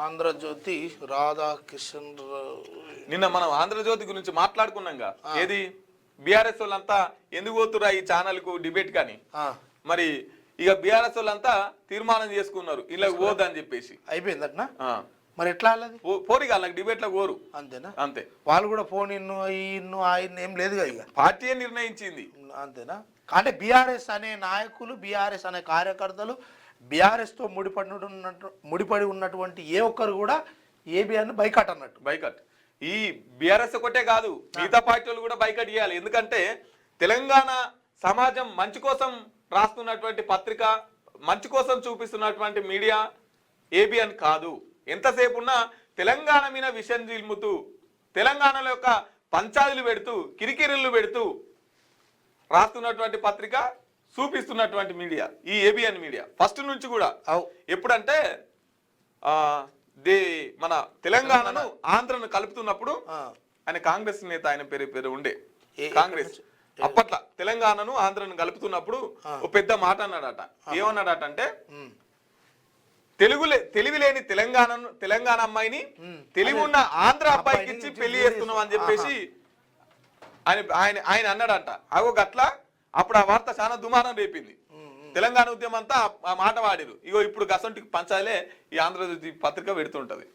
ఆంధ్రజ్యోతి రాధాకిషన్ నిన్న మనం ఆంధ్రజ్యోతి గురించి మాట్లాడుకున్నాంగా. ఏది బీఆర్ఎస్ వాళ్ళంతా ఎందుకు పోతురా ఈ ఛానల్ కు డిబేట్ కానీ, మరి ఇక బీఆర్ఎస్ వాళ్ళంతా తీర్మానం చేసుకున్నారు ఇలా పోదని చెప్పేసి. అయిపోయిందట్నా? మరి ఎట్లా పోరిగా నాకు డిబేట్ లో కోరు. అంతేనా? అంతే. వాళ్ళు కూడా ఫోన్ ఇన్ను ఏం లేదుగా, ఇక పార్టీ నిర్ణయించింది. అంతేనా? అంటే బీఆర్ఎస్ అనే నాయకులు, బీఆర్ఎస్ అనే కార్యకర్తలు, బీఆర్ఎస్ తో ముడిపడి ఉన్నటువంటి ఏ ఒక్కరు కూడా ఏబిఆర్ బైకాట్ అన్నట్టు. బైకాట్ ఈ బీఆర్ఎస్ ఒకటే కాదు, మిగతా పార్టీలు కూడా బైకాట్ చేయాలి. ఎందుకంటే తెలంగాణ సమాజం మంచి కోసం రాస్తున్నటువంటి పత్రిక, మంచి కోసం చూపిస్తున్నటువంటి మీడియా ఏబిఎన్ కాదు. ఎంతసేపు ఉన్నా తెలంగాణ మీద విషయం జిల్ముతూ, తెలంగాణలో యొక్క పంచాయతీలు పెడుతూ, కిరికిరిళ్ళు పెడుతూ రాస్తున్నటువంటి పత్రిక, చూపిస్తున్నటువంటి మీడియా ఈ ఏబిఎన్ మీడియా ఫస్ట్ నుంచి కూడా. ఎప్పుడంటే మన తెలంగాణను ఆంధ్రను కలుపుతున్నప్పుడు ఆయన కాంగ్రెస్ నేత, ఆయన పేరు ఉండే కాంగ్రెస్ అప్పట్లో తెలంగాణను ఆంధ్రను కలుపుతున్నప్పుడు ఒక పెద్ద మాట అన్నాడట. ఏమన్నాడట అంటే, తెలివి లేని తెలంగాణ అమ్మాయిని తెలివి ఉన్న ఆంధ్ర అబ్బాయికి ఇచ్చి పెళ్లి చేస్తున్నాం అని చెప్పేసి ఆయన అన్నాడట. అగో గట్లా అప్పుడు ఆ వార్త చాలా దుమారం రేపింది. తెలంగాణ ఉద్యమం అంతా ఆ మాట వాడిరు. ఇగో ఇప్పుడు గసంటికి పంచాలే ఈ ఆంధ్రజ్యోతి పత్రిక పెడుతుంటది.